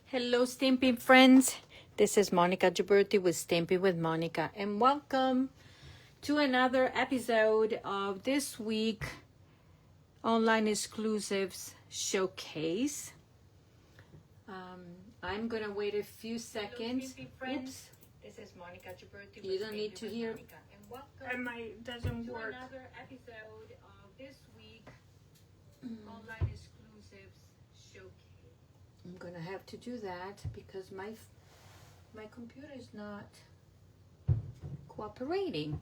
Hello, Stamping friends. This is Monica Gibberti with Stamping with Monica, and welcome to another episode of this week online exclusives showcase. I'm gonna wait a few seconds. Oops. This is Monica Gibberti. You don't need to hear. Monica, and welcome doesn't to work. another episode of this week online exclusives showcase. I'm gonna have to do that because my computer is not cooperating.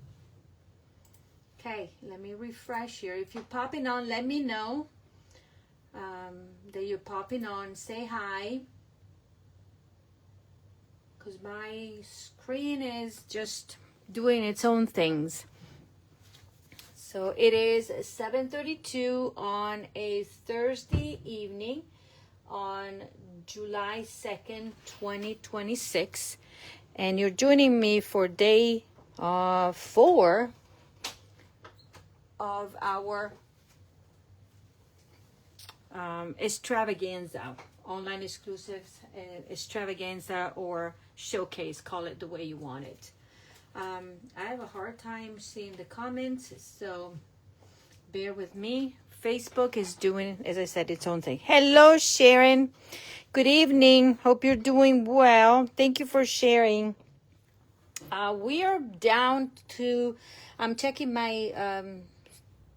Okay, let me refresh here. If you're popping on, let me know that you're popping on. Say hi, because my screen is just doing its own things. So it is 7:32 on a Thursday evening on July 2nd, 2026. And you're joining me for day 4 of our extravaganza, online exclusives extravaganza or showcase, call it the way you want it. I have a hard time seeing the comments, so bear with me. Facebook is doing, as I said, its own thing. Hello, Sharon. Good evening. Hope you're doing well. Thank you for sharing. We are down to, I'm checking my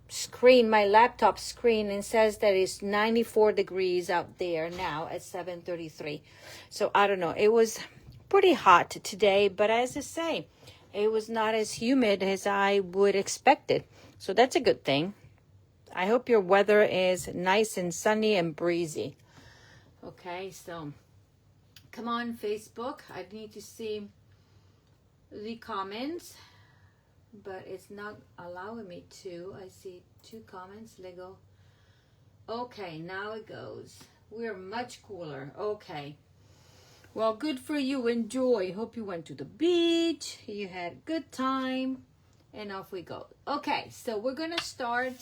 screen, my laptop screen, and says that it's 94 degrees out there now at 7:33. So I don't know. It was pretty hot today, but as I say, it was not as humid as I would expect it. So that's a good thing. I hope your weather is nice and sunny and breezy. Okay, so come on, Facebook. I need to see the comments, but it's not allowing me to. I see 2 comments. Lego. Okay, now it goes. We're much cooler. Okay. Well, good for you. Enjoy. Hope you went to the beach. You had a good time. And off we go. Okay, so we're going to start.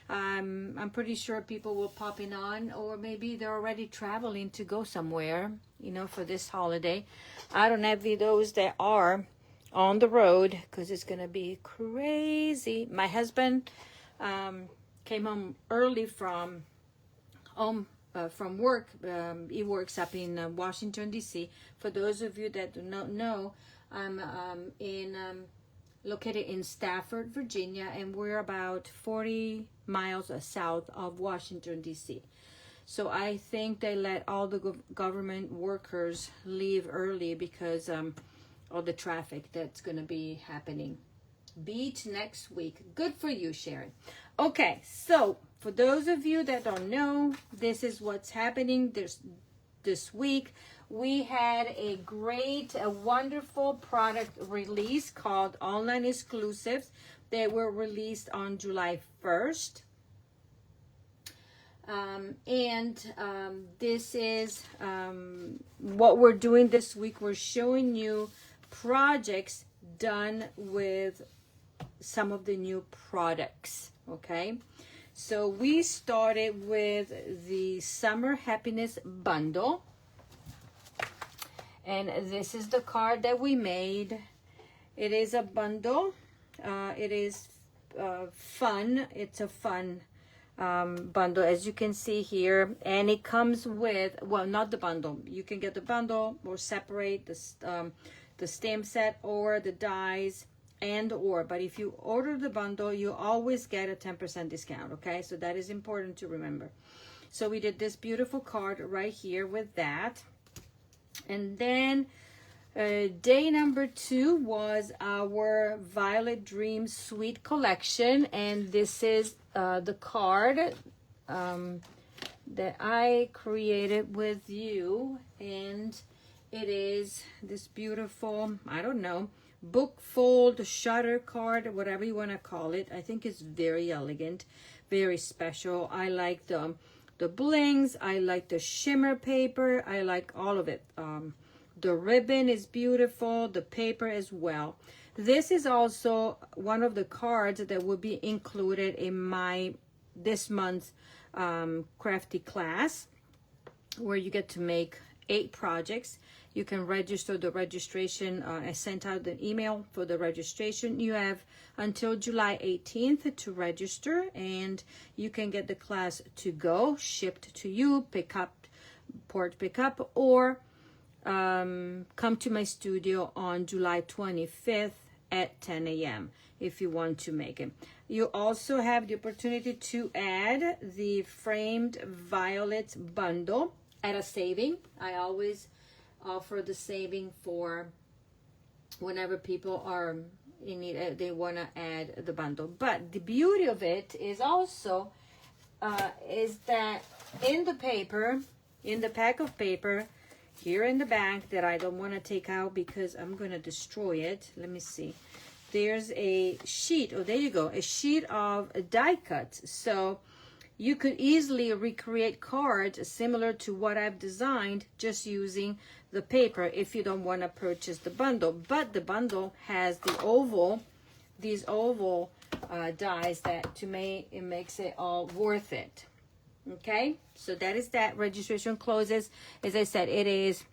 I'm pretty sure people will pop in on, or maybe they're already traveling to go somewhere, for this holiday. I don't envy those that are on the road because it's going to be crazy. My husband came home early from work. He works up in Washington, D.C. For those of you that do not know, I'm located in Stafford, Virginia, and we're about 40 miles south of Washington, D.C. So I think they let all the government workers leave early because of the traffic that's going to be happening. Beach next week. Good for you, Sharon. Okay, so for those of you that don't know, this is what's happening this week. We had a wonderful product release called Online Exclusives. They were released on July 1st. This is what we're doing this week. We're showing you projects done with some of the new products, okay? So we started with the Summer Happiness Bundle. And this is the card that we made. It is a bundle. It is fun. It's a fun bundle, as you can see here. And it comes with, well, not the bundle. You can get the bundle or separate the stamp set or the dies but if you order the bundle, you always get a 10% discount, okay? So that is important to remember. So we did this beautiful card right here with that. And then day number 2 was our Violet Dream Suite collection. And this is the card that I created with you. And it is this beautiful, I don't know, book fold shutter card, whatever you want to call it. I think it's very elegant, very special. I like the blings. I like the shimmer paper. I like all of it. The ribbon is beautiful. The paper as well. This is also one of the cards that will be included in my this month's crafty class, where you get to make 8 projects. You can register. The registration, I sent out the email for the registration. You have until July 18th to register, and you can get the class to go, shipped to you, port pickup, or come to my studio on July 25th at 10 a.m. if you want to make it. You also have the opportunity to add the framed violet bundle at a saving. I always offer the saving for whenever people are in need, they want to add the bundle. But the beauty of it is also is that in the paper, in the pack of paper here in the back that I don't want to take out because I'm going to destroy it. Let me see. There's a sheet. Oh, there you go. A sheet of die cuts. So you could easily recreate cards similar to what I've designed just using the paper if you don't want to purchase the bundle. But the bundle has these oval dies that to me, it makes it all worth it. Okay, so that is that. Registration closes, as I said, it is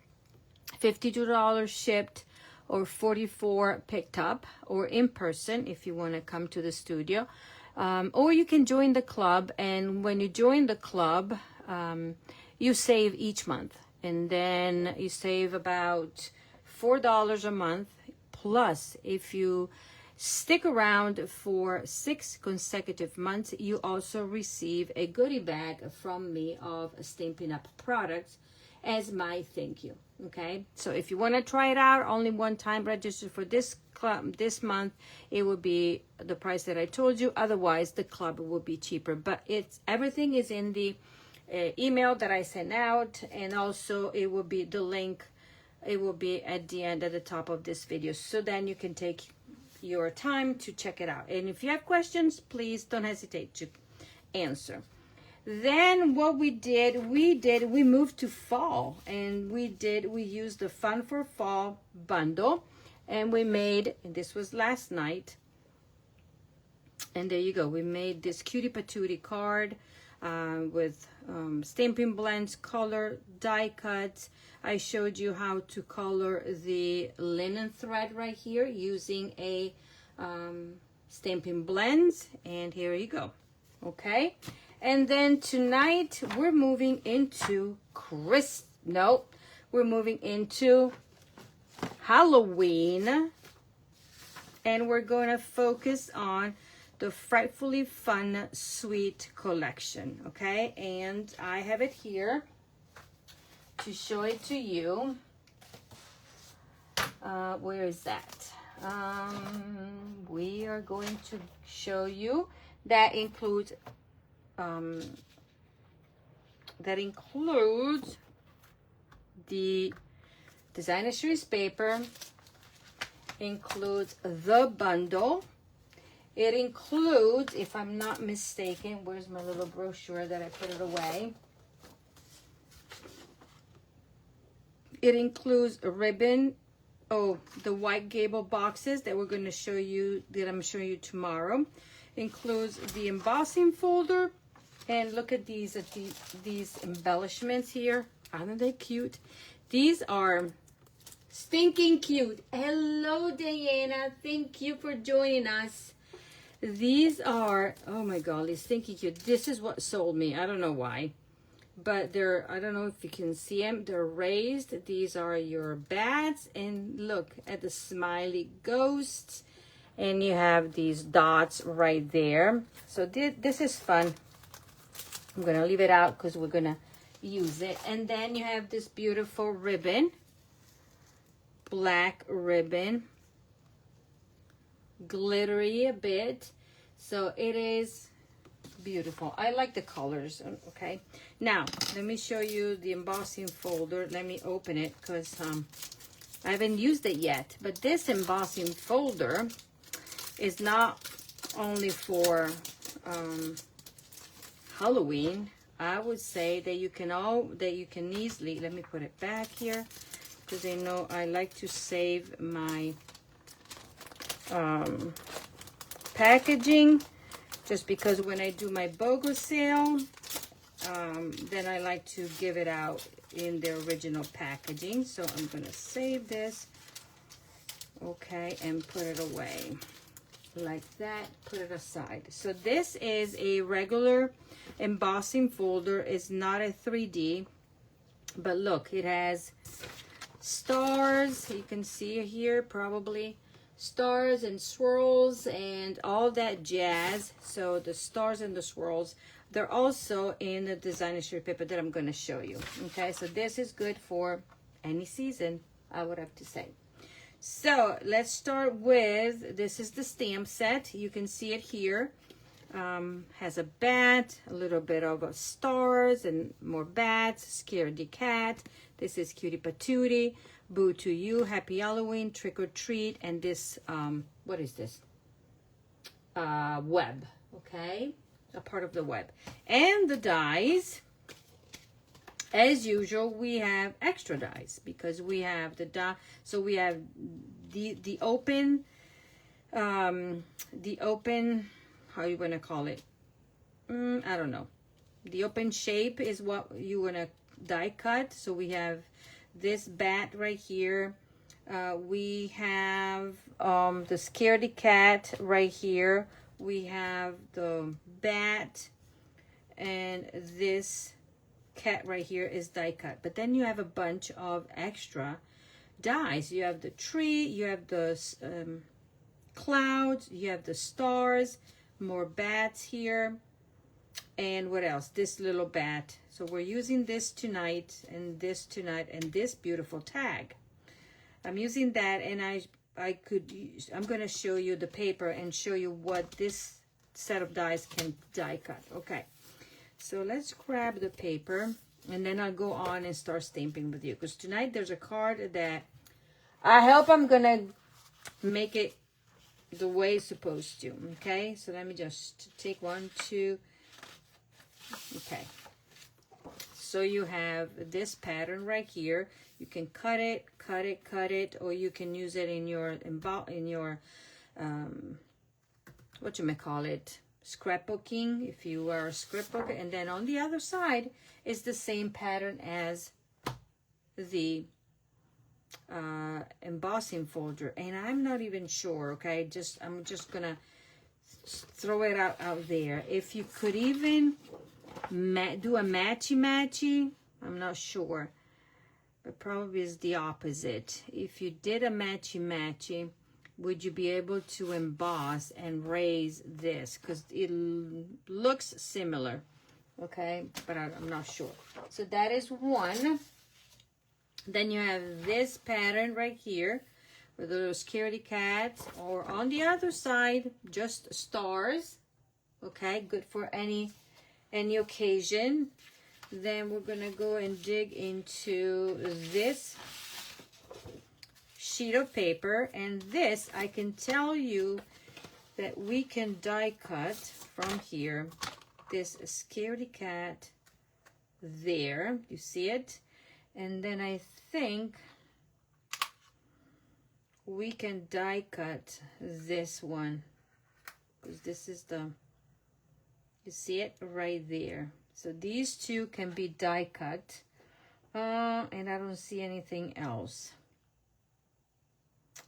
$52 shipped or $44 picked up, or in person if you want to come to the studio. Or you can join the club, and when you join the club, you save each month, and then you save about $4 a month. Plus, if you stick around for 6 consecutive months, you also receive a goodie bag from me of Stampin' Up! Products as my thank you. Okay, so if you want to try it out, only one time register for this club this month, it will be the price that I told you. Otherwise, the club will be cheaper. But it's everything is in the email that I sent out, and also it will be the link. It will be at the end, at the top of this video, so then you can take your time to check it out. And if you have questions, please don't hesitate to answer. Then what we moved to fall, and we used the Fun for Fall bundle, and we made, and this was last night, and there you go, we made this cutie patootie card with stamping blends, color, die cuts. I showed you how to color the linen thread right here using a stamping blends, and here you go. Okay, and then tonight we're moving into we're moving into Halloween, and we're going to focus on the Frightfully Fun Sweet collection. Okay, and I have it here to show it to you. Where is that? We are going to show you that includes the designer series paper, includes the bundle. It includes, if I'm not mistaken, where's my little brochure that I put it away? It includes a ribbon, the white gable boxes that we're going to show you, that I'm showing you tomorrow. Includes the embossing folder, and look at these embellishments here. Aren't they cute? These are stinking cute. Hello, Diana. Thank you for joining us. These are, oh my golly, stinky cute. This is what sold me. I don't know why, but they're, I don't know if you can see them. They're raised. These are your bats, and look at the smiley ghosts, and you have these dots right there. So this is fun. I'm gonna leave it out because we're gonna use it. And then you have this beautiful ribbon, black ribbon, glittery a bit, so it is beautiful. I like the colors. Okay, now let me show you the embossing folder. Let me open it because I haven't used it yet. But this embossing folder is not only for Halloween. I would say that you can easily, let me put it back here because I know I like to save my packaging, just because when I do my BOGO sale, then I like to give it out in the original packaging. So I'm gonna save this, okay, and put it away like that. Put it aside. So this is a regular embossing folder. It's not a 3D, but look, it has stars. You can see here probably stars and swirls and all that jazz. So the stars and the swirls, they're also in the designer sheet paper that I'm going to show you. Okay, so this is good for any season, I would have to say. So let's start with, this is the stamp set. You can see it here. Has a bat, a little bit of stars and more bats, scaredy cat. This is cutie patootie, boo to you, happy Halloween, trick or treat, and this, what is this? Web, okay? A part of the web. And the dies, as usual, we have extra dies because we have the die. So we have the open, how you want to call it? I don't know. The open shape is what you want to die cut. So we have this bat right here. We have the scaredy cat right here. We have the bat, and this cat right here is die cut. But then you have a bunch of extra dies. You have the tree, you have the clouds, you have the stars, more bats here, and what else? This little bat. So we're using this tonight, and this tonight, and this beautiful tag. I'm using that, and I'm going to show you the paper and show you what this set of dies can die cut. Okay, so let's grab the paper, and then I'll go on and start stamping with you, because tonight there's a card that I hope I'm going to make it the way it's supposed to. Okay, so let me just take 1, 2. Okay, so you have this pattern right here. You can cut it, or you can use it in your scrapbooking, if you are a scrapbooker. And then on the other side is the same pattern as the embossing folder, and I'm not even sure. Okay, I'm just gonna throw it out there. If you could even do a matchy, I'm not sure, but probably is the opposite. If you did a matchy, would you be able to emboss and raise this? Because it looks similar, okay, but I'm not sure. So that is one. Then you have this pattern right here with a little scaredy cat, or on the other side, just stars. Okay, good for any occasion. Then we're gonna go and dig into this sheet of paper, and this, I can tell you that we can die cut from here this scaredy cat there. You see it? And then I think we can die cut this one, because this is the, you see it right there. So these two can be die cut, and I don't see anything else.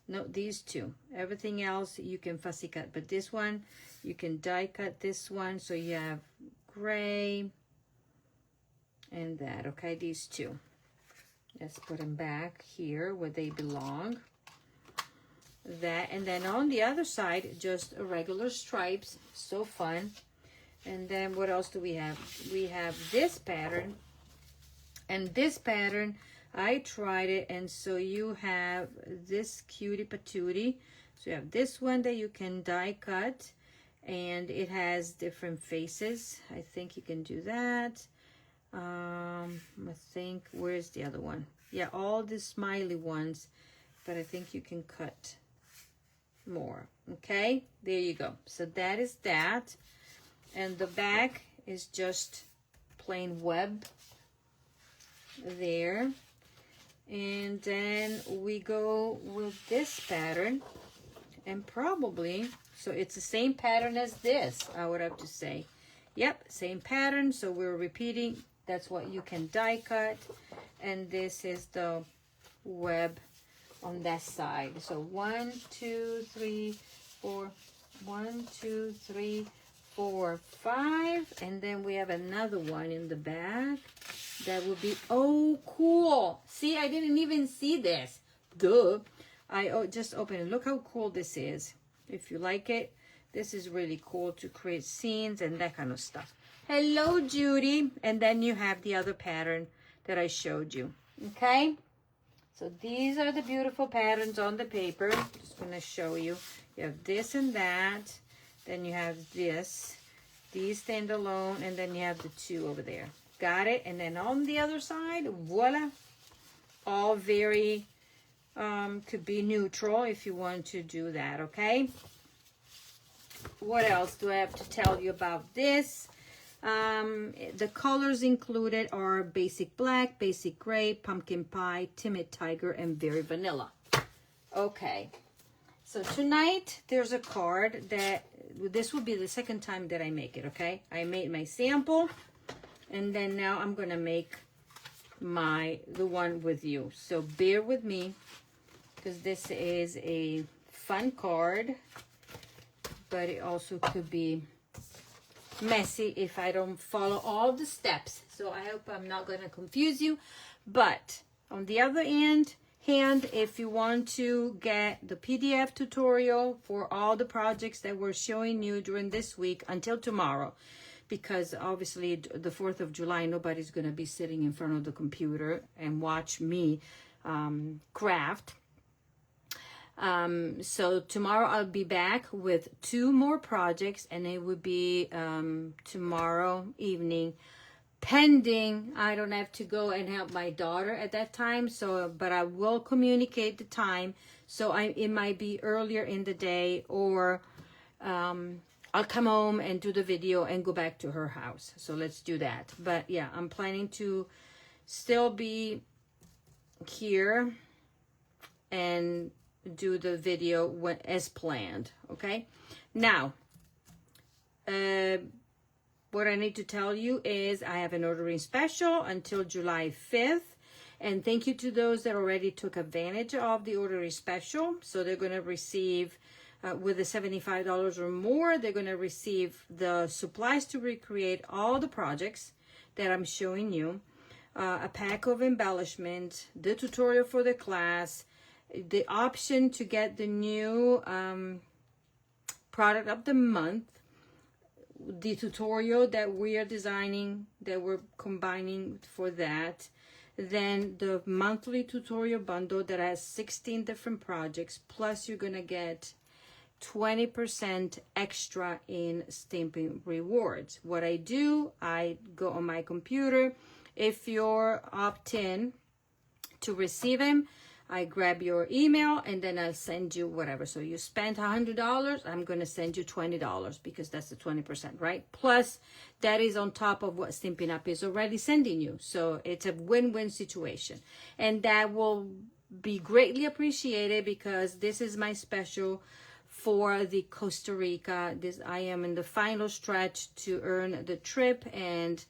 No, these two. Everything else you can fussy cut, but this one you can die cut this one. So you have gray and that. Okay, these two. Let's put them back here where they belong. That, and then on the other side, just regular stripes. So fun. And then what else do we have? We have this pattern, and this pattern, I tried it, and so you have this cutie patootie. So you have this one that you can die cut, and it has different faces. I think you can do that. I think, where's the other one? Yeah, all the smiley ones, but I think you can cut more. Okay, there you go. So that is that. And the back is just plain web there. And then we go with this pattern, and probably, so it's the same pattern as this, I would have to say. Yep, same pattern, so we're repeating. That's what you can die cut. and this is the web on that side. So 1, 2, 3, 4, 1, 2, 3, 4, 5, and then we have another one in the back. That would be, oh, cool. See, I didn't even see this. Duh. I just opened it. Look how cool this is. If you like it, this is really cool to create scenes and that kind of stuff. Hello, Judy. And then you have the other pattern that I showed you. Okay? So these are the beautiful patterns on the paper. Just going to show you. You have this and that. Then you have this. These stand alone. And then you have the two over there. Got it? And then on the other side, voila. All very, could be neutral if you want to do that, okay? What else do I have to tell you about this? The colors included are basic black, basic gray, pumpkin pie, timid tiger, and very vanilla. Okay. So tonight, there's a card that, this will be the second time that I make it, okay? I made my sample. And then now I'm going to make the one with you. So bear with me because this is a fun card, but it also could be messy if I don't follow all the steps. So I hope I'm not going to confuse you. But on the other hand, if you want to get the PDF tutorial for all the projects that we're showing you during this week until tomorrow, because obviously the 4th of July, nobody's going to be sitting in front of the computer and watch me craft. So tomorrow I'll be back with 2 more projects, and it would be tomorrow evening, pending I don't have to go and help my daughter at that time. So, but I will communicate the time. So it might be earlier in the day, or I'll come home and do the video and go back to her house. So let's do that. But yeah, I'm planning to still be here and do the video as planned. Okay. Now, what I need to tell you is I have an ordering special until July 5th. And thank you to those that already took advantage of the ordering special. So they're going to receive, with the $75 or more, they're going to receive the supplies to recreate all the projects that I'm showing you, a pack of embellishments, the tutorial for the class, the option to get the new product of the month, the tutorial that we are designing, that we're combining for that, then the monthly tutorial bundle that has 16 different projects, plus you're going to get 20% extra in stamping rewards. What I do, I go on my computer. If you're opt-in to receive them, I grab your email and then I'll send you whatever. So you spent $100, I'm going to send you $20 because that's the 20%, right? Plus, that is on top of what Stampin' Up! Is already sending you. So it's a win-win situation. And that will be greatly appreciated because this is my special for the Costa Rica. I am in the final stretch to earn the trip, and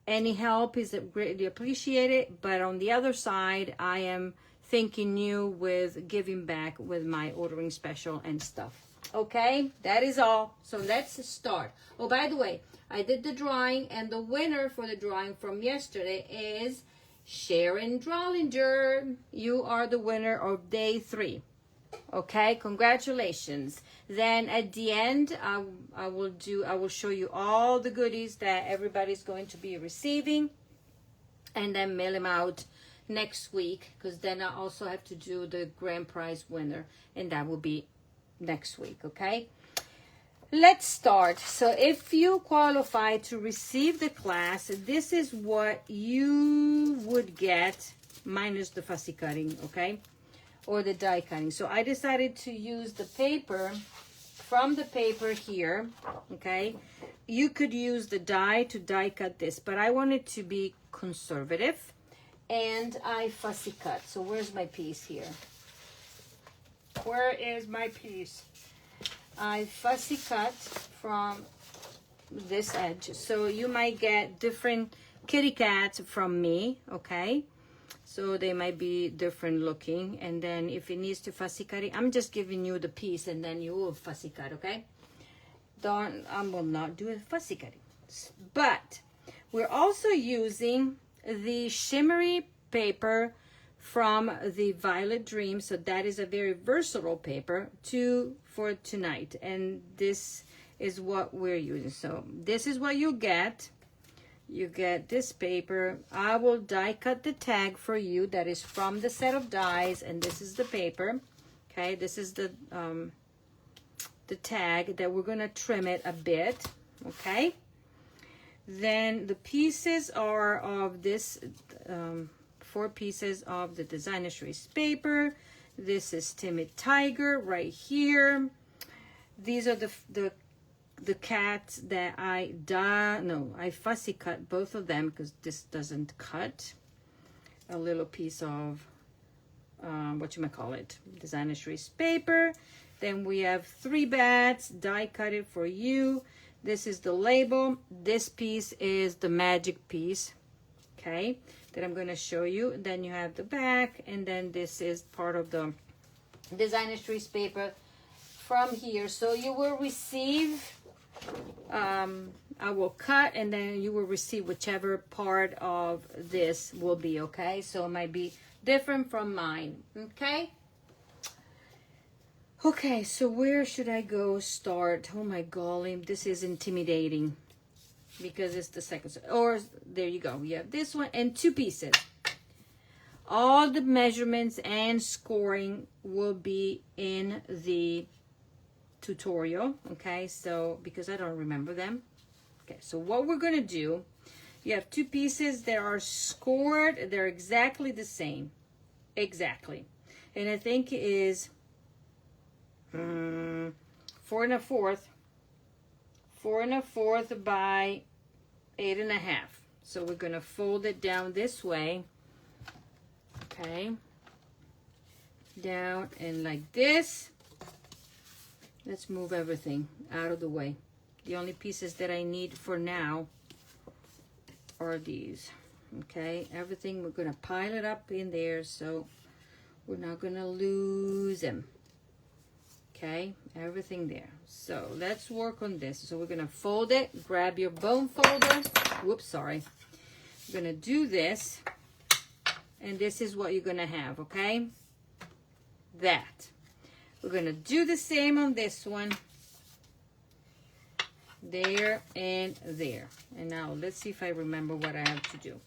any help is greatly appreciated. But on the other side, I am thanking you with giving back with my ordering special and stuff. Okay, that is all. So let's start. Oh, by the way, I did the drawing, and the winner for the drawing from yesterday is Sharon Drollinger. You are the winner of day 3. Okay, congratulations. Then at the end, I will show you all the goodies that everybody's going to be receiving, and then mail them out next week, because then I also have to do the grand prize winner, and that will be next week. Okay, let's start. So if you qualify to receive the class, this is what you would get minus the fussy cutting, okay, or the die cutting. So I decided to use the paper from the paper here. Okay, you could use the die to die cut this, but I wanted to be conservative, and I fussy cut. So where's my piece here? Where is my piece? I fussy cut from this edge. So you might get different kitty cats from me, okay? So they might be different looking. And then if it needs to fussy cutting, I'm just giving you the piece and then you will fussy cut, okay? I will not do a fussy cutting. But we're also using the shimmery paper from the Violet Dream. So that is a very versatile paper for tonight. And this is what we're using. So this is what you get. You get this paper. I will die cut the tag for you. That is from the set of dies, and this is the paper. Okay, this is the tag that we're gonna trim it a bit. Okay. Then the pieces are of this 4 pieces of the Designer Trace paper. This is Timid Tiger right here. These are the cats that I fussy cut both of them because this doesn't cut. A little piece of Designer Trace paper. Then we have 3 bats, die cut it for you. This is the label. This piece is the magic piece, okay, that I'm going to show you. Then you have the back, and then this is part of the Designer Trace paper from here. So you will receive, I will cut, and then you will receive whichever part of this will be, okay? So it might be different from mine, okay? Okay, so where should I go start? Oh my golly, this is intimidating because it's the second. Or there you go. We have this one and 2 pieces. All the measurements and scoring will be in the tutorial. Okay, so because I don't remember them. Okay, so what we're going to do, you have 2 pieces that are scored. They're exactly the same. Exactly. And I think it is 4 1/4 by 8 1/2. So we're going to fold it down this way. Okay. Down and like this. Let's move everything out of the way. The only pieces that I need for now are these. Okay. Everything, we're going to pile it up in there so we're not going to lose them. Okay, everything there. So let's work on this. So we're gonna fold it. Grab your bone folder. Whoops, sorry. We're gonna do this, and this is what you're gonna have. Okay, that. We're gonna do the same on this one. There and there. And now let's see if I remember what I have to do.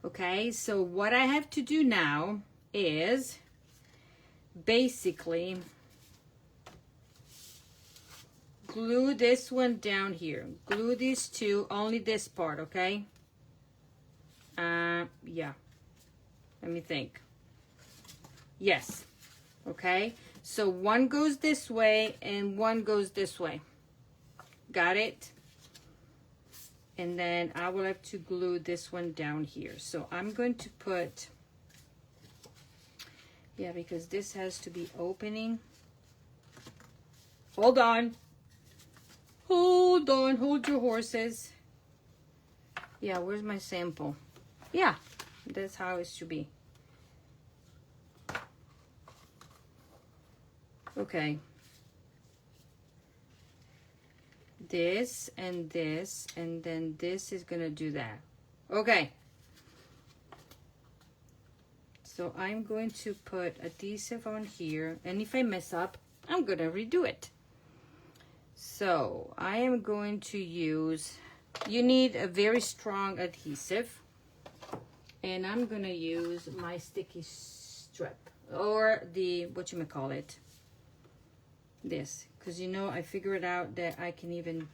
Okay, so what I have to do now is basically glue this one down here. Glue these 2, only this part, okay? Yeah. Let me think. Yes. Okay. So one goes this way and one goes this way. Got it? And then I will have to glue this one down here. So I'm going to put, yeah, because this has to be opening. Hold on. Hold on, hold your horses. Yeah, where's my sample? Yeah, that's how it should be. Okay. This, and then this is gonna do that. Okay. So I'm going to put adhesive on here, and if I mess up, I'm gonna redo it. So I am going to use, you need a very strong adhesive, and I'm gonna use my sticky strip or the, this, because you know I figured out that I can even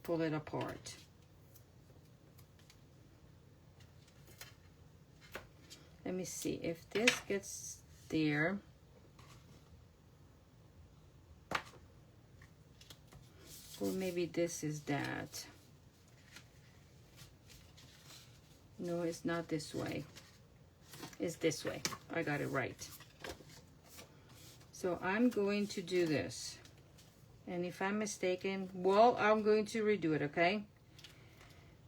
pull it apart. Let me see if this gets there. Or maybe this is that. No, it's not this way. It's this way. I got it right. So I'm going to do this. And if I'm mistaken, well, I'm going to redo it, okay?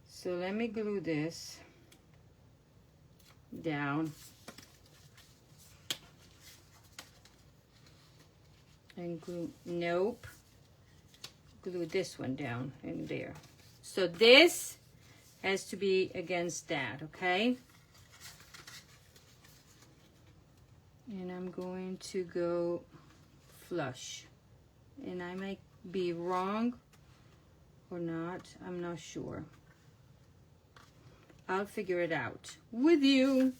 So let me glue this. down. And glue, nope. Glue this one down in there. So this has to be against that, okay? And I'm going to go flush. And I might be wrong or not, I'm not sure. I'll figure it out with you.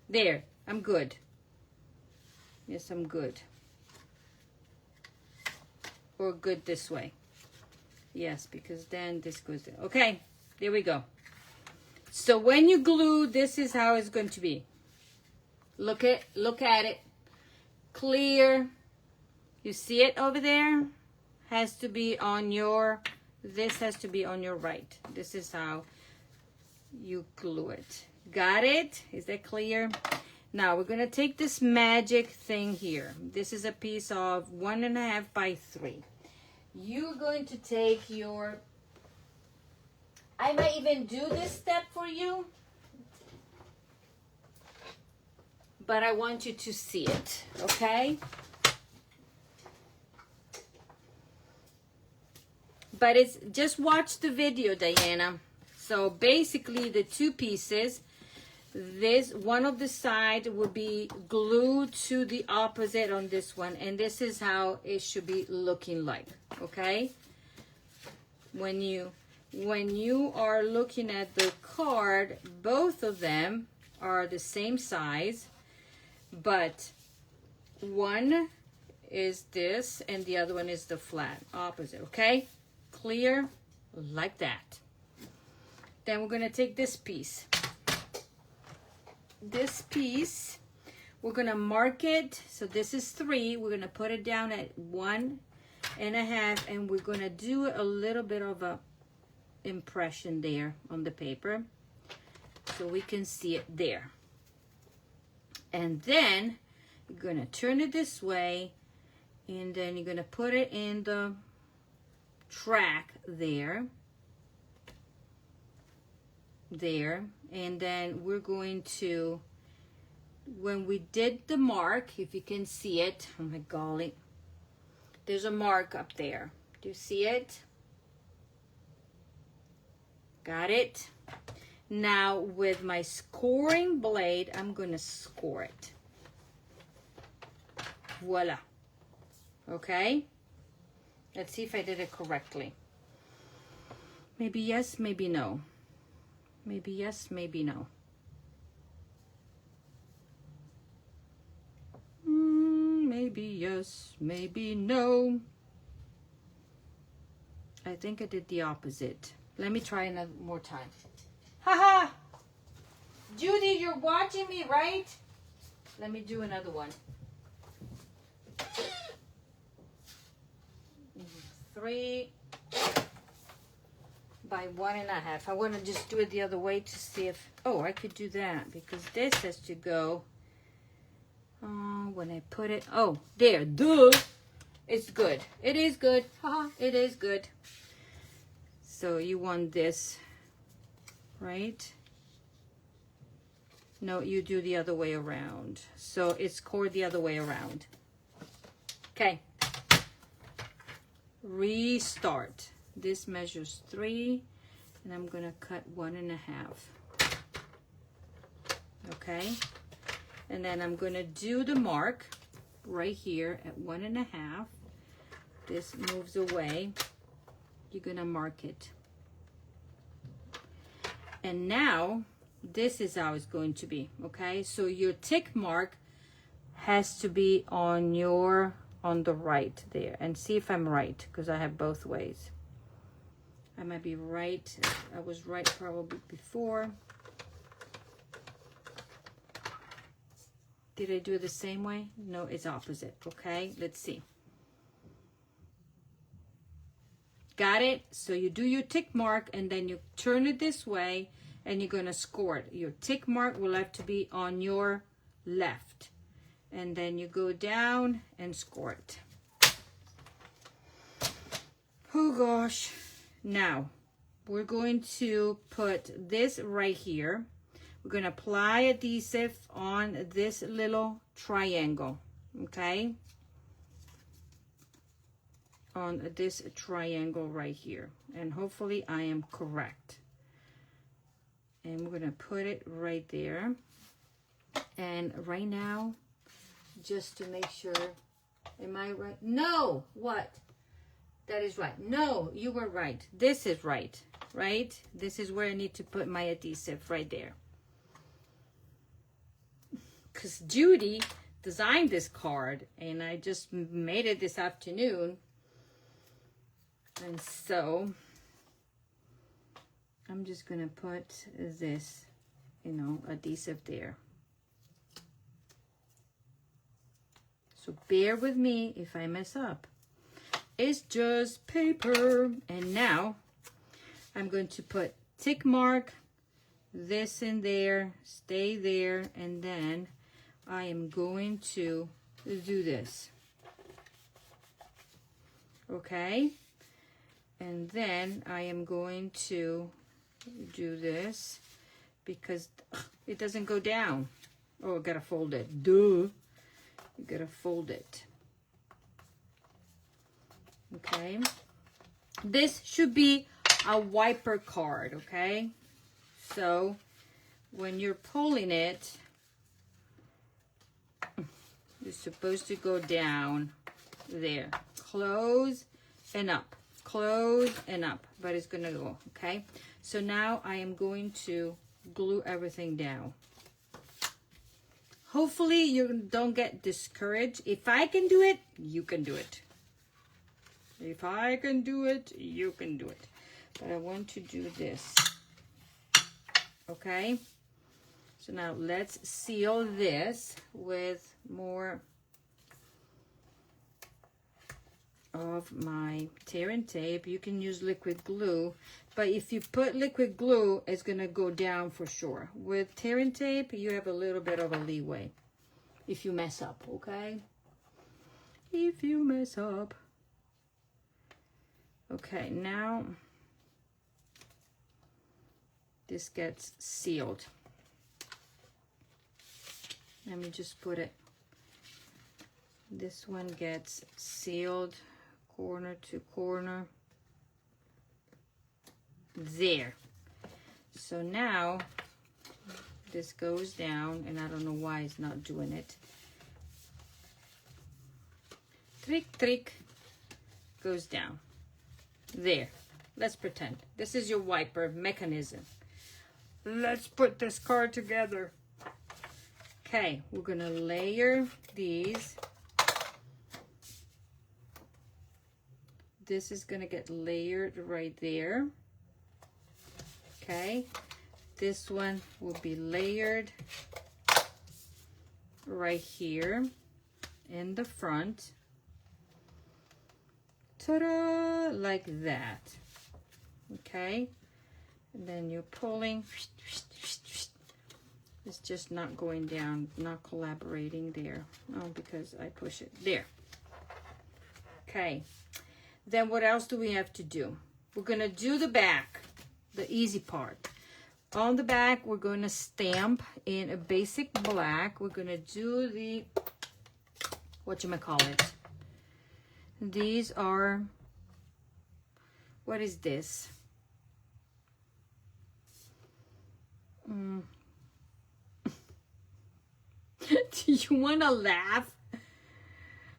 There, I'm good. Yes, I'm good. Or good this way. Yes, because then this goes in. Okay, there we go. So when you glue, this is how it's going to be. Look at it. Clear. You see it over there? Has to be on your, this has to be on your right. This is how you glue it. Got it? Is that clear? Now we're gonna take this magic thing here. This is a piece of 1.5 by 3. You're going to take your, I might even do this step for you, but I want you to see it, okay? But it's, just watch the video, Diana. So basically the two pieces, this one of the side will be glued to the opposite on this one, and this is how it should be looking like, okay? When you are looking at the card, both of them are the same size, but one is this and the other one is the flat opposite, okay? Clear? Like that. Then we're gonna take this piece. This piece, we're gonna mark it. So this is 3. We're gonna put it down at 1.5, and we're gonna do a little bit of a impression there on the paper so we can see it there. And then you're gonna turn it this way, and then you're gonna put it in the track there, and then we're going to, when we did the mark, if you can see it, oh my golly, there's a mark up there. Do you see it? Got it? Now with my scoring blade, I'm gonna score it. Voila. Okay? Let's see if I did it correctly. Maybe yes, maybe no. Maybe yes, maybe no. Maybe yes, maybe no. I think I did the opposite. Let me try another more time. Haha! Judy, you're watching me, right? Let me do another one. 3 by 1.5. I want to just do it the other way to see if, oh, I could do that because this has to go, when I put it, oh, there, duh, it's good. It is good, haha, it is good. So you want this, right? No, you do the other way around. So it's scored the other way around. Okay. Restart. This measures 3, and I'm gonna cut 1.5. Okay, and then I'm gonna do the mark right here at 1.5. This moves away. You're gonna mark it, and now this is how it's going to be. Okay, so your tick mark has to be on your, on the right there, and see if I'm right, because I have both ways. I might be right. I was right probably before. Did I do it the same way? No, it's opposite. Okay, let's see. Got it? So you do your tick mark, and then you turn it this way, and you're gonna score it. Your tick mark will have to be on your left, and then you go down and score it. Oh gosh. Now, we're going to put this right here. We're going to apply adhesive on this little triangle, okay? On this triangle right here. And hopefully I am correct. And we're going to put it right there. And right now, just to make sure, am I right? No! What? That is right. No, you were right. This is right, right? This is where I need to put my adhesive, right there. Because Judy designed this card, and I just made it this afternoon. And so, I'm just going to put this, you know, adhesive there. So bear with me if I mess up. It's just paper. And now I'm going to put tick mark this in there, stay there, and then I am going to do this. Okay? And then I am going to do this because it doesn't go down. Oh, I gotta fold it. Duh. You gotta fold it. Okay, this should be a wiper card, okay? So when you're pulling it, you're supposed to go down there, close and up, close and up, but it's gonna go, okay? So now I am going to glue everything down. Hopefully you don't get discouraged. If I can do it, you can do it. If I can do it, you can do it. But I want to do this. Okay? So now let's seal this with more of my tear and tape. You can use liquid glue, but if you put liquid glue, it's gonna go down for sure. With tear and tape, you have a little bit of a leeway if you mess up, okay? If you mess up. Okay, now this gets sealed. Let me just put it. This one gets sealed corner to corner. There. So now this goes down, and I don't know why it's not doing it. Trick, goes down. There. Let's pretend. This is your wiper mechanism. Let's put this card together. Okay, we're going to layer these. This is going to get layered right there. Okay. This one will be layered right here in the front. Ta-da! Like that. Okay. And then you're pulling. It's just not going down, not collaborating there. Oh, because I push it. There. Okay. Then what else do we have to do? We're going to do the back, the easy part. On the back, we're going to stamp in a basic black. We're going to do the, whatchamacallit. These are, what is this? Do you want to laugh?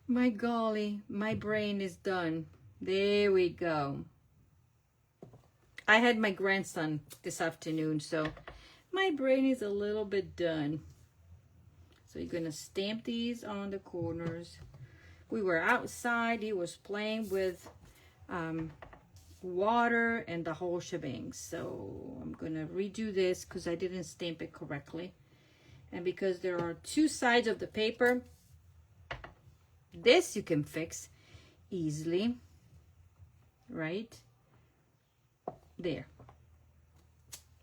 My golly, my brain is done. There we go. I had my grandson this afternoon, so my brain is a little bit done. So you're going to stamp these on the corners. We were outside. He was playing with water and the whole shebang. So I'm going to redo this because I didn't stamp it correctly. And because there are two sides of the paper, this you can fix easily. Right? There.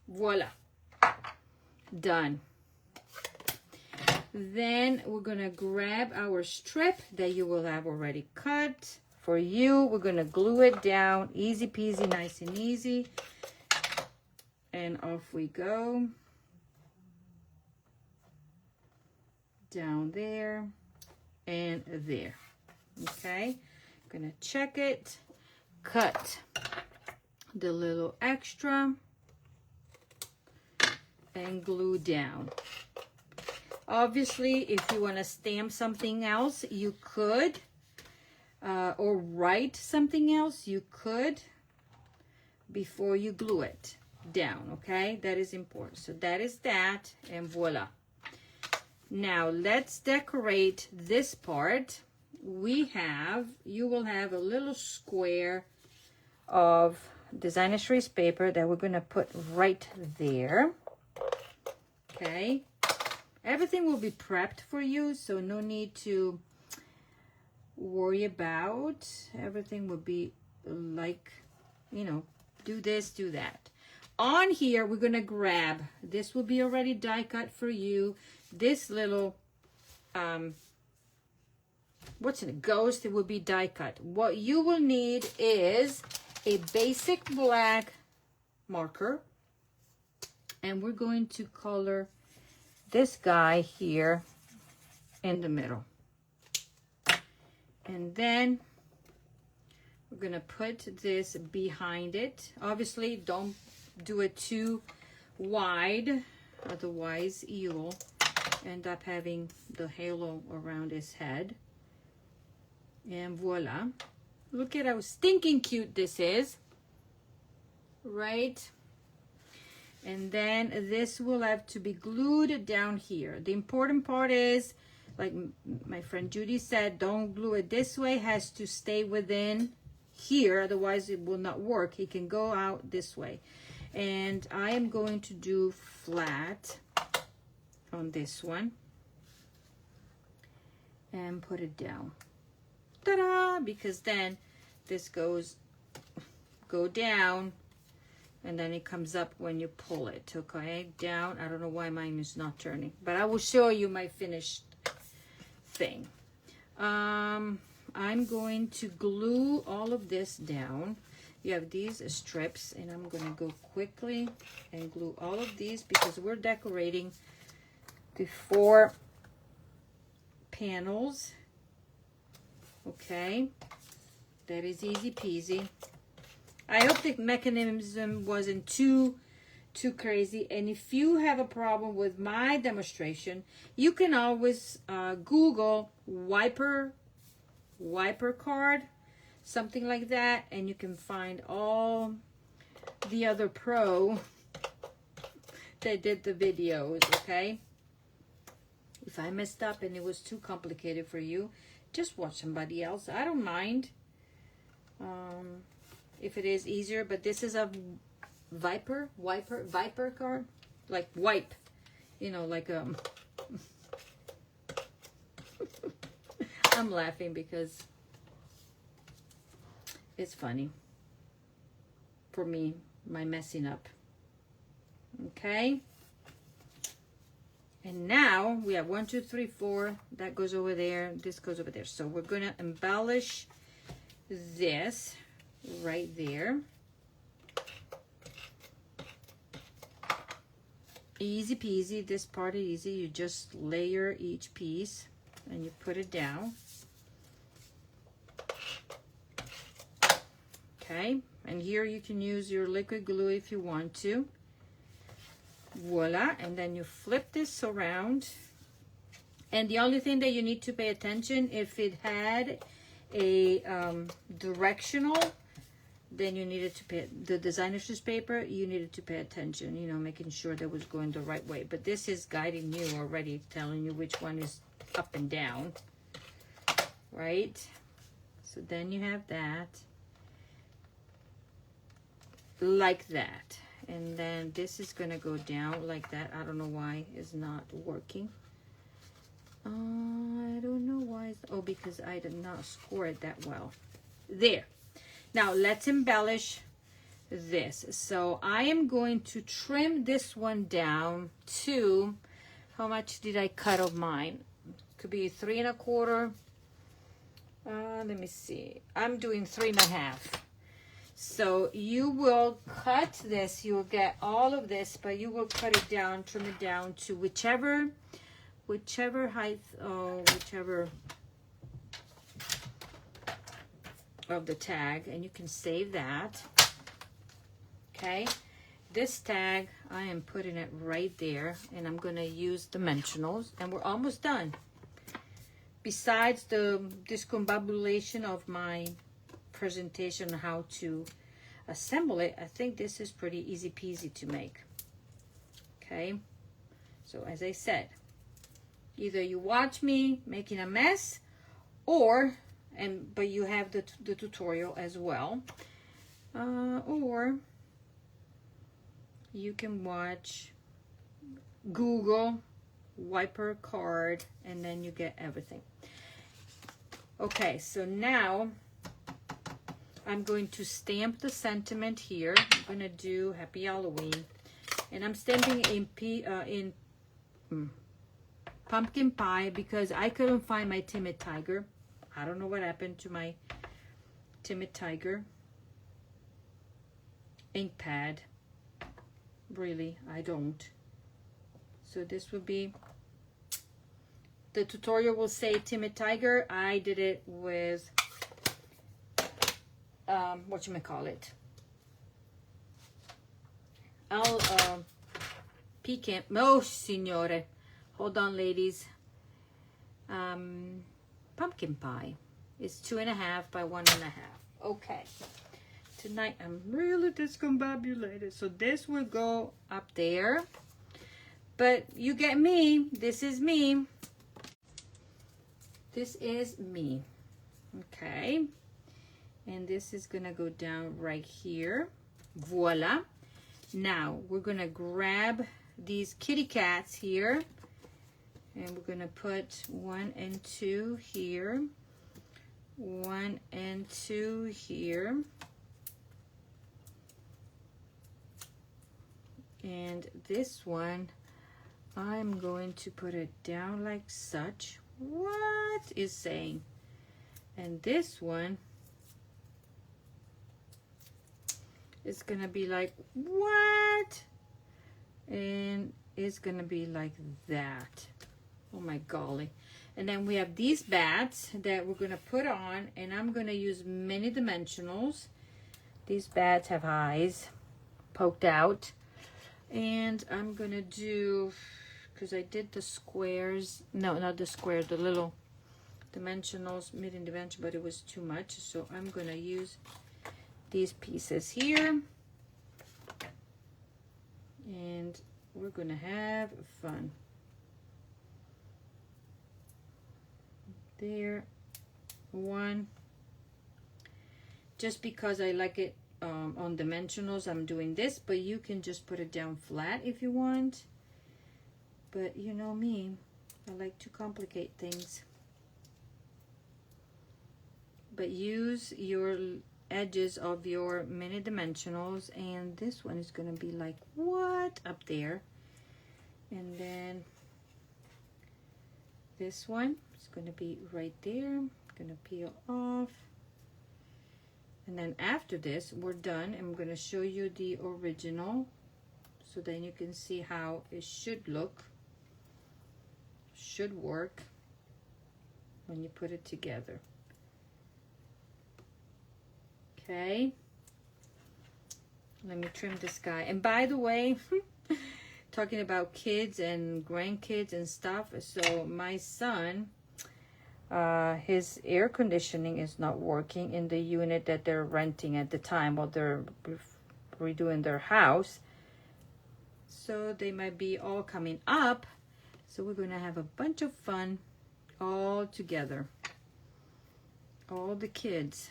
Voila. Done. Then we're going to grab our strip that you will have already cut. For you, we're going to glue it down. Easy peasy, nice and easy. And off we go. Down there and there. Okay, gonna check it, cut the little extra, and glue down. Obviously, if you want to stamp something else, you could, or write something else, you could, before you glue it down. Okay, that is important. So that is that, and voila. Now let's decorate this part. You will have a little square of designer trace paper that we're gonna put right there. Okay, everything will be prepped for you, so no need to worry about. Everything will be like, you know, do this, do that. On here, we're gonna grab, this will be already die cut for you, this little what's in a ghost, it will be die cut. What you will need is a basic black marker, and we're going to color this guy here in the middle. And then we're gonna put this behind it. Obviously, don't do it too wide, otherwise you'll end up having the halo around his head. And voila. Look at how stinking cute this is. Right? And then this will have to be glued down here. The important part is, like my friend Judy said, don't glue it this way. It has to stay within here, otherwise it will not work. It can go out this way. And I am going to do flat on this one and put it down. Ta-da! Because then this go down, and then it comes up when you pull it. Okay, down. I don't know why mine is not turning, but I will show you my finished thing. I'm going to glue all of this down. You have these strips, and I'm going to go quickly and glue all of these because we're decorating the 4 panels. Okay, that is easy peasy. I hope the mechanism wasn't too crazy. And if you have a problem with my demonstration, you can always Google wiper card, something like that, and you can find all the other pro that did the videos. Okay, if I messed up and it was too complicated for you, just watch somebody else. I don't mind if it is easier, but this is a viper card, like wipe, you know, like I'm laughing because it's funny for me, my messing up. Okay, and now we have 1, 2, 3, 4. That goes over there. This goes over there. So we're gonna embellish this right there. Easy peasy. This part is easy. You just layer each piece and you put it down. Okay, and here you can use your liquid glue if you want to. Voila, and then you flip this around. And the only thing that you need to pay attention, if it had a directional, then you needed to pay, the designer's paper, you needed to pay attention, you know, making sure that was going the right way. But this is guiding you already, telling you which one is up and down, right? So then you have that, like that. And then this is gonna go down like that. I don't know why it's not working. I don't know why. Oh, because I did not score it that well. There. Now let's embellish this. So I am going to trim this one down to, how much did I cut of mine? Could be 3 1/4. Let me see. I'm doing 3 1/2. So you will cut this, you will get all of this, but you will cut it down, trim it down to whichever height, whichever of the tag, and you can save that. Okay, this tag, I am putting it right there, and I'm gonna use dimensionals, and we're almost done. Besides the discombobulation of my presentation on how to assemble it, I think this is pretty easy peasy to make. Okay, so as I said, either you watch me making a mess, but you have the tutorial as well, or you can watch Google wiper card, and then you get everything. Okay, so now I'm going to stamp the sentiment here. I'm gonna do Happy Halloween, and I'm stamping in pumpkin pie because I couldn't find my Timid Tiger. I don't know what happened to my Timid Tiger ink pad. Really, I don't. So this would be, the tutorial will say Timid Tiger. I did it with whatchamacallit, pecan. Oh, signore. Hold on, ladies. Pumpkin pie is 2.5 by 1.5. Okay. Tonight I'm really discombobulated. So this will go up there. But you get me. This is me. This is me. Okay. And this is gonna go down right here. Voila. Now we're gonna grab these kitty cats here, and we're gonna put 1 and 2 here, 1 and 2 here, and this one I'm going to put it down like such. What is saying? And this one is gonna be like what? And it's gonna be like that. Oh my golly. And then we have these bats that we're gonna put on, and I'm gonna use mini dimensionals. These bats have eyes poked out, and I'm gonna do, because I did the squares, no, not the squares, the little dimensionals, mid dimension, but it was too much, so I'm gonna use these pieces here, and we're gonna have fun. There, one. Just because I like it on dimensionals, I'm doing this, but you can just put it down flat if you want. But you know me, I like to complicate things. But use your edges of your mini dimensionals, and this one is going to be like what up there, and then this one is going to be right there. Going to peel off, and then after this we're done. I'm going to show you the original, so then you can see how it should look, should work when you put it together. Okay, let me trim this guy. And by the way, talking about kids and grandkids and stuff, so my son, his air conditioning is not working in the unit that they're renting at the time while they're redoing their house. So they might be all coming up. So we're going to have a bunch of fun all together. All the kids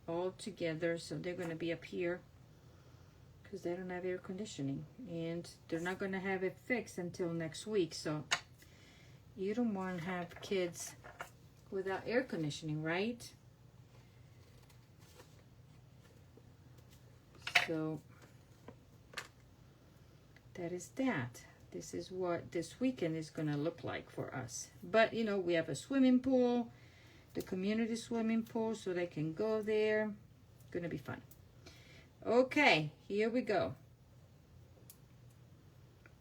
all together. So they're going to be up here because they don't have air conditioning, and they're not going to have it fixed until next week. So you don't want to have kids without air conditioning, right? So that is that. This is what this weekend is going to look like for us. But you know, we have a swimming pool, the community swimming pool, so they can go there. Gonna be fun. Okay, here we go.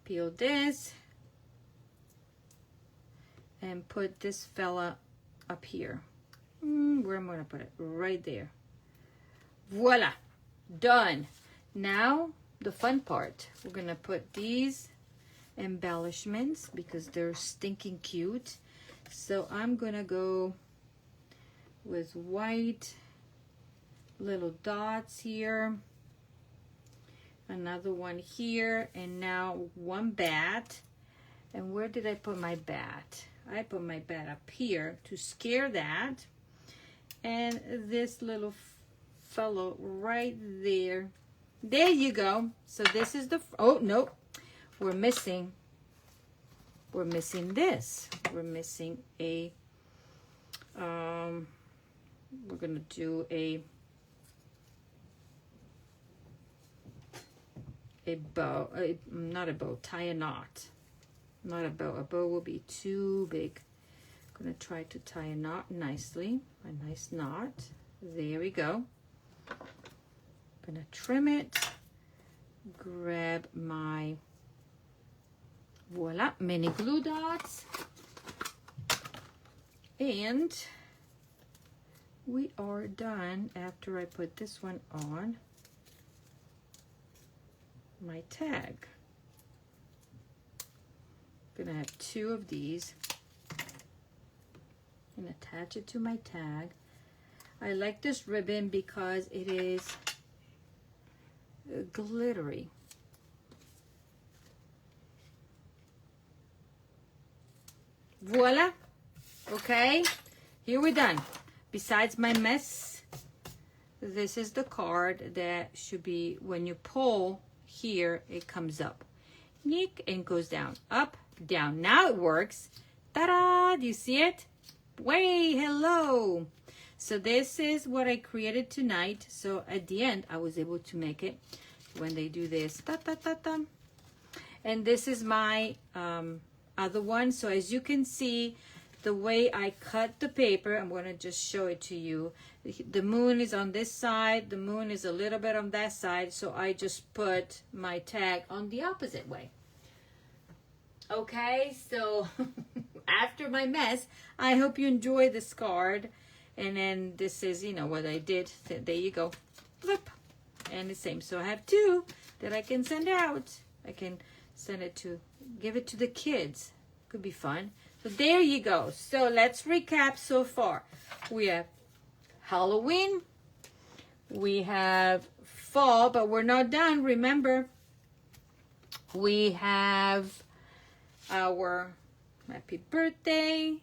Peel this and put this fella up here. Where am I gonna put it? Right there. Voila, done. Now the fun part. We're gonna put these embellishments because they're stinking cute. So I'm gonna go with white little dots here, another one here, and now one bat. And where did I put my bat? I put my bat up here to scare that, and this little fellow right there. There you go. So this is the, oh no, we're missing this. We're missing a, we're gonna do a bow, not a bow, tie a knot. Not a bow. A bow will be too big. I'm gonna try to tie a knot nicely, a nice knot. There we go. Gonna trim it, grab my, voila, mini glue dots, and we are done after I put this one on my tag. Gonna have 2 of these and attach it to my tag. I like this ribbon because it is glittery. Voila. Okay, here we're done. Besides my mess, this is the card that should be, when you pull here, it comes up. Nick, and goes down, up, down. Now it works. Ta-da! Do you see it? Way, hello. So this is what I created tonight. So at the end, I was able to make it when they do this. Ta ta ta ta. And this is my other one. So as you can see, the way I cut the paper, I'm going to just show it to you. The moon is on this side. The moon is a little bit on that side. So I just put my tag on the opposite way. Okay, so after my mess, I hope you enjoy this card. And then this is, you know, what I did. There you go. Flip. And the same. So I have 2 that I can send out. I can send it to, give it to the kids. Could be fun. So there you go. So let's recap so far. We have Halloween. We have fall, but we're not done. Remember, we have our happy birthday.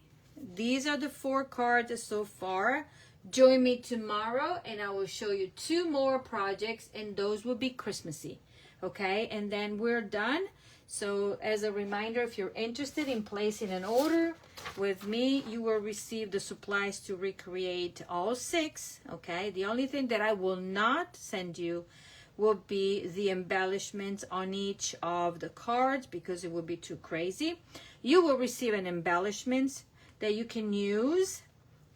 These are the 4 cards so far. Join me tomorrow and I will show you 2 more projects, and those will be Christmassy. Okay, and then we're done. So as a reminder, if you're interested in placing an order with me, you will receive the supplies to recreate all 6. Okay, the only thing that I will not send you will be the embellishments on each of the cards because it would be too crazy. You will receive an embellishments that you can use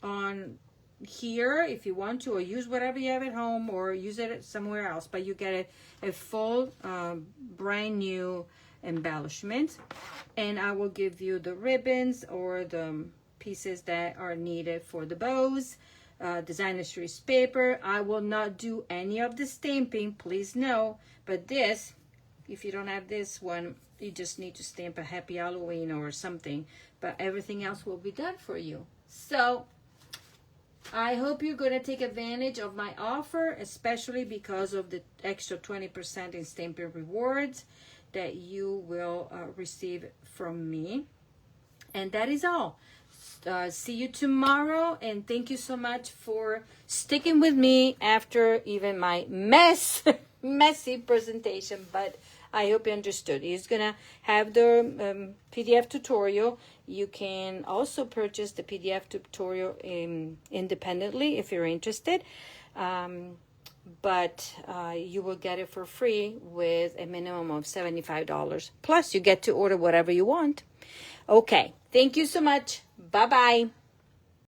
on here if you want to, or use whatever you have at home, or use it somewhere else, but you get a full brand new embellishment. And I will give you the ribbons or the pieces that are needed for the bows, designer series paper. I will not do any of the stamping, please know, but this, if you don't have this one, you just need to stamp a happy Halloween or something, but everything else will be done for you. So I hope you're going to take advantage of my offer, especially because of the extra 20% in stamping rewards that you will receive from me. And that is all. See you tomorrow, and thank you so much for sticking with me after even my messy presentation, but I hope you understood. He's gonna have the PDF tutorial. You can also purchase the PDF tutorial independently if you're interested, but you will get it for free with a minimum of $75. Plus, you get to order whatever you want. Okay, thank you so much. Bye-bye.